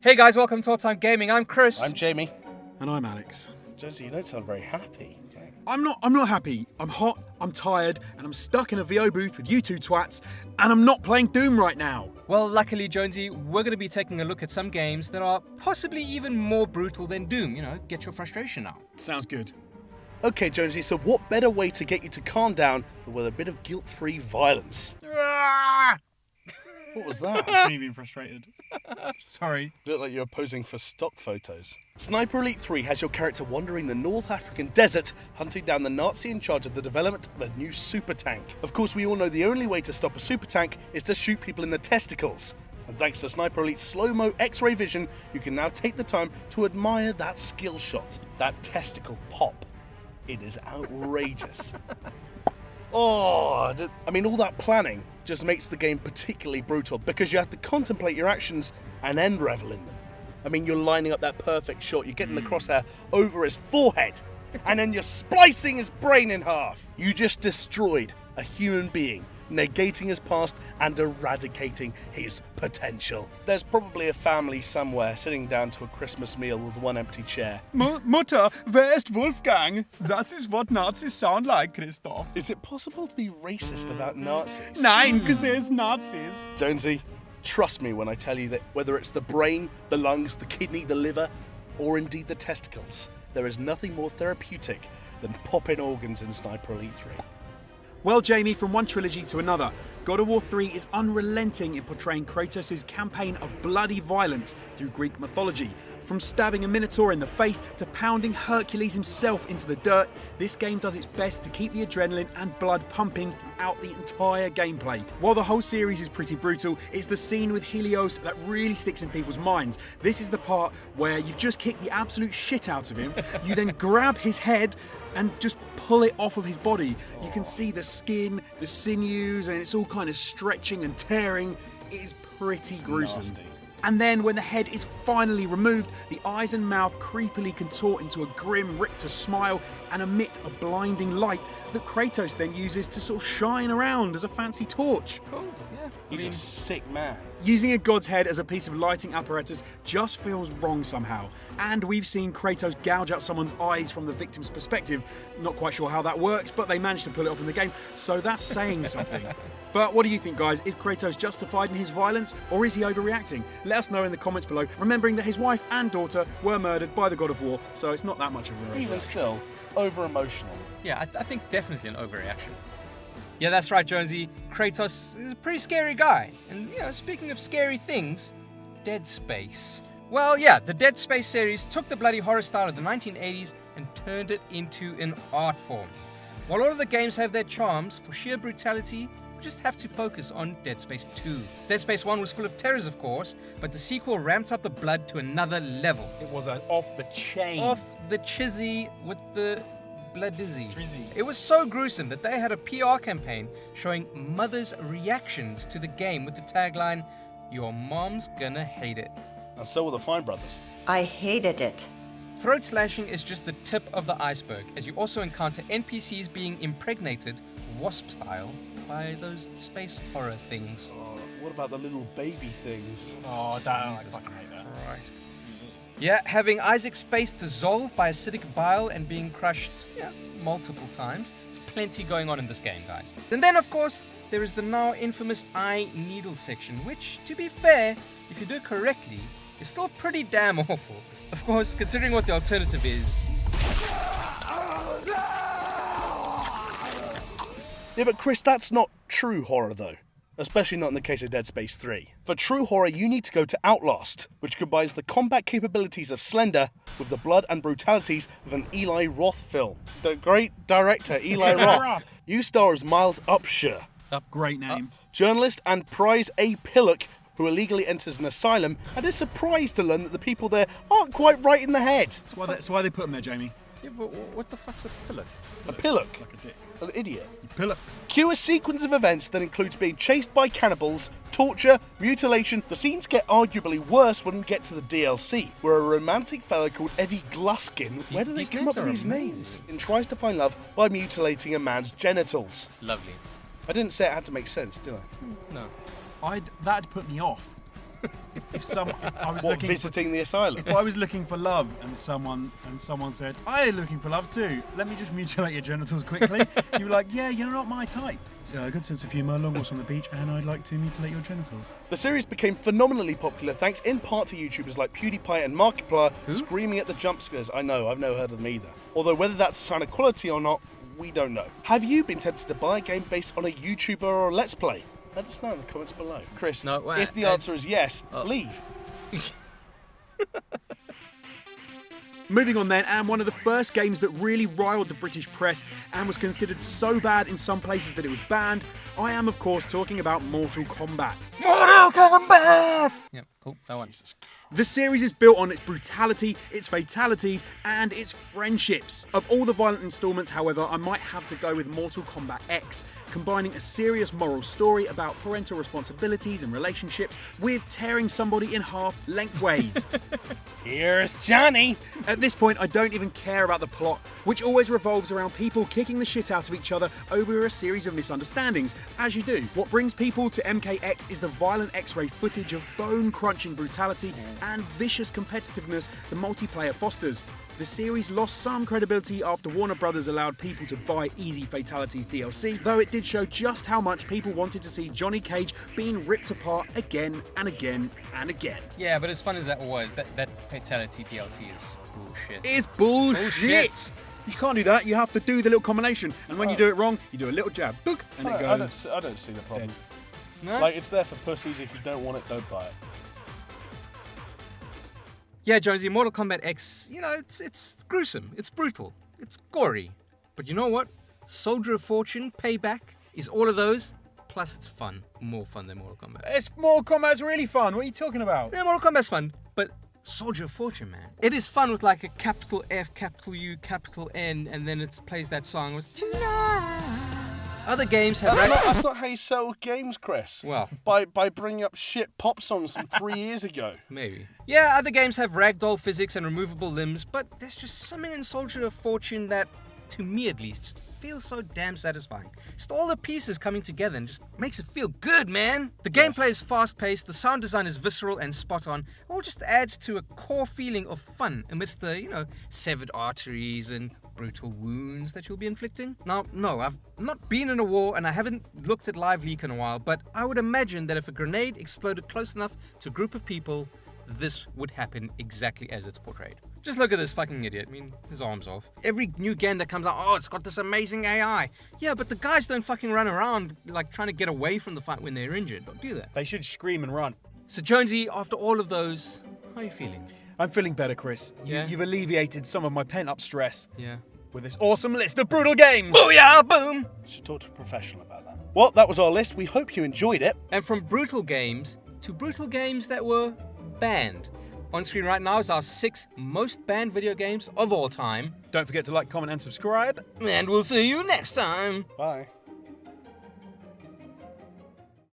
Hey guys, welcome to All Time Gaming. I'm Chris. I'm Jamie. And I'm Alex. Jonesy, you don't sound very happy. I'm not happy. I'm hot, I'm tired, and I'm stuck in a VO booth with you two twats, and I'm not playing Doom right now. Well, luckily, Jonesy, we're going to be taking a look at some games that are possibly even more brutal than Doom. You know, get your frustration out. Sounds good. Okay, Jonesy, so what better way to get you to calm down than with a bit of guilt-free violence? What was that? I'm being frustrated. Sorry. You look like you were posing for stock photos. Sniper Elite 3 has your character wandering the North African desert, hunting down the Nazi in charge of the development of a new super tank. Of course, we all know the only way to stop a super tank is to shoot people in the testicles. And thanks to Sniper Elite's slow-mo X-ray vision, you can now take the time to admire that skill shot, that testicle pop. It is outrageous. All that planning just makes the game particularly brutal because you have to contemplate your actions and end revel in them. I mean, you're lining up that perfect shot, you're getting the crosshair over his forehead, and then you're splicing his brain in half. You just destroyed a human being, negating his past and eradicating his potential. There's probably a family somewhere sitting down to a Christmas meal with one empty chair. Mutter, wer ist Wolfgang? Das ist what Nazis sound like, Christoph. Is it possible to be racist about Nazis? Nein, es Nazis. Jonesy, trust me when I tell you that whether it's the brain, the lungs, the kidney, the liver, or indeed the testicles, there is nothing more therapeutic than popping organs in Sniper Elite 3. Well, Jamie, from one trilogy to another, God of War 3 is unrelenting in portraying Kratos' campaign of bloody violence through Greek mythology. From stabbing a Minotaur in the face to pounding Hercules himself into the dirt, this game does its best to keep the adrenaline and blood pumping throughout the entire gameplay. While the whole series is pretty brutal, it's the scene with Helios that really sticks in people's minds. This is the part where you've just kicked the absolute shit out of him, you then grab his head and just pull it off of his body. You can see the skin, the sinews, and it's all kind of stretching and tearing. It is pretty gruesome. Nasty. And then when the head is finally removed, the eyes and mouth creepily contort into a grim Richter smile and emit a blinding light that Kratos then uses to sort of shine around as a fancy torch. Cool, yeah. He's a sick man. Using a god's head as a piece of lighting apparatus just feels wrong somehow. And we've seen Kratos gouge out someone's eyes from the victim's perspective. Not quite sure how that works, but they managed to pull it off in the game, so that's saying something. But what do you think, guys? Is Kratos justified in his violence, or is he overreacting? Let us know in the comments below, remembering that his wife and daughter were murdered by the God of War, so it's not that much of a overreaction. Even still, over-emotional. Yeah, I think definitely an overreaction. Yeah, that's right, Jonesy. Kratos is a pretty scary guy. And, speaking of scary things, Dead Space. Well, yeah, the Dead Space series took the bloody horror style of the 1980s and turned it into an art form. While all of the games have their charms, for sheer brutality, we just have to focus on Dead Space 2. Dead Space 1 was full of terrors, of course, but the sequel ramped up the blood to another level. It was an off-the-chain. Off the chizzy with the blood dizzy. Drizzy. It was so gruesome that they had a PR campaign showing mothers' reactions to the game with the tagline, "Your mom's gonna hate it." And so were the Fine Brothers. I hated it. Throat slashing is just the tip of the iceberg, as you also encounter NPCs being impregnated, wasp style, by those space horror things. Oh, what about the little baby things? Oh, Jesus Christ. Yeah, having Isaac's face dissolved by acidic bile and being crushed multiple times. There's plenty going on in this game, guys. And then, of course, there is the now infamous eye needle section, which, to be fair, if you do it correctly, is still pretty damn awful. Of course, considering what the alternative is. Yeah, but Chris, that's not true horror, though. Especially not in the case of Dead Space 3. For true horror, you need to go to Outlast, which combines the combat capabilities of Slender with the blood and brutalities of an Eli Roth film. The great director, Eli Roth. You star as Miles Upshur, Great name. journalist and prize A. Pillock, who illegally enters an asylum and is surprised to learn that the people there aren't quite right in the head. That's why they put him there, Jamie. Yeah, but what the fuck's a pillow? A Pillock? Like a dick. An idiot. Pillock. Cue a sequence of events that includes being chased by cannibals, torture, mutilation. The scenes get arguably worse when we get to the DLC, where a romantic fellow called Eddie Gluskin, where do they These come up with names these are names? And tries to find love by mutilating a man's genitals. Lovely. I didn't say it had to make sense, did I? No. That'd put me off. if I was What, looking visiting the asylum? if I was looking for love and someone said, "I'm looking for love too. Let me just mutilate your genitals quickly." You'd be like, "Yeah, you're not my type." Good sense of humour, long walks on the beach, and I'd like to mutilate your genitals. The series became phenomenally popular thanks in part to YouTubers like PewDiePie and Markiplier screaming at the jump scares. I know, I've never heard of them either. Although whether that's a sign of quality or not, we don't know. Have you been tempted to buy a game based on a YouTuber or a Let's Play? Let us know in the comments below. Chris, No, wait, if the answer is yes, leave. Moving on then, and one of the first games that really riled the British press and was considered so bad in some places that it was banned, I am of course talking about Mortal Kombat. Mortal Kombat! Yep, cool, that one. The series is built on its brutality, its fatalities, and its friendships. Of all the violent installments, however, I might have to go with Mortal Kombat X, combining a serious moral story about parental responsibilities and relationships with tearing somebody in half lengthways. Here's Johnny! At this point, I don't even care about the plot, which always revolves around people kicking the shit out of each other over a series of misunderstandings, as you do. What brings people to MKX is the violent X-ray footage of bone-crunching brutality and vicious competitiveness the multiplayer fosters. The series lost some credibility after Warner Brothers allowed people to buy Easy Fatalities DLC, though it did show just how much people wanted to see Johnny Cage being ripped apart again and again and again. Yeah, but as fun as that was, that Fatality DLC is bullshit. It's bullshit! You can't do that, you have to do the little combination, and when you do it wrong, you do a little jab, book, and it goes. I don't see the problem. No? Like, it's there for pussies. If you don't want it, don't buy it. Yeah, Jonesy, Mortal Kombat X, you know, it's gruesome, it's brutal, it's gory. But you know what? Soldier of Fortune, Payback, is all of those, plus it's fun. More fun than Mortal Kombat. Mortal Kombat's really fun, what are you talking about? Yeah, Mortal Kombat's fun, but Soldier of Fortune, man. It is fun with like a capital F, capital U, capital N, and then it plays that song with Tonight. Other games have... That's not how you sell games, Chris. Well. By bringing up shit pop songs from 3 years ago. Maybe. Yeah, other games have ragdoll physics and removable limbs, but there's just something in Soldier of Fortune that, to me at least, just feels so damn satisfying. Just all the pieces coming together and just makes it feel good, man. The gameplay is fast-paced, the sound design is visceral and spot-on, all just adds to a core feeling of fun amidst the, you know, severed arteries and brutal wounds that you'll be inflicting. Now, no, I've not been in a war and I haven't looked at Live Leak in a while, but I would imagine that if a grenade exploded close enough to a group of people, this would happen exactly as it's portrayed. Just look at this fucking idiot. I mean, his arm's off. Every new game that comes out, oh, it's got this amazing AI. Yeah, but the guys don't fucking run around like trying to get away from the fight when they're injured. Don't do that. They should scream and run. So Jonesy, after all of those, how are you feeling? I'm feeling better, Chris. Yeah? You've alleviated some of my pent-up stress Yeah. with this awesome list of brutal games. Booyah, boom! Should talk to a professional about that. Well, that was our list. We hope you enjoyed it. And from brutal games to brutal games that were banned. On screen right now is our 6 most banned video games of all time. Don't forget to like, comment, and subscribe. And we'll see you next time. Bye.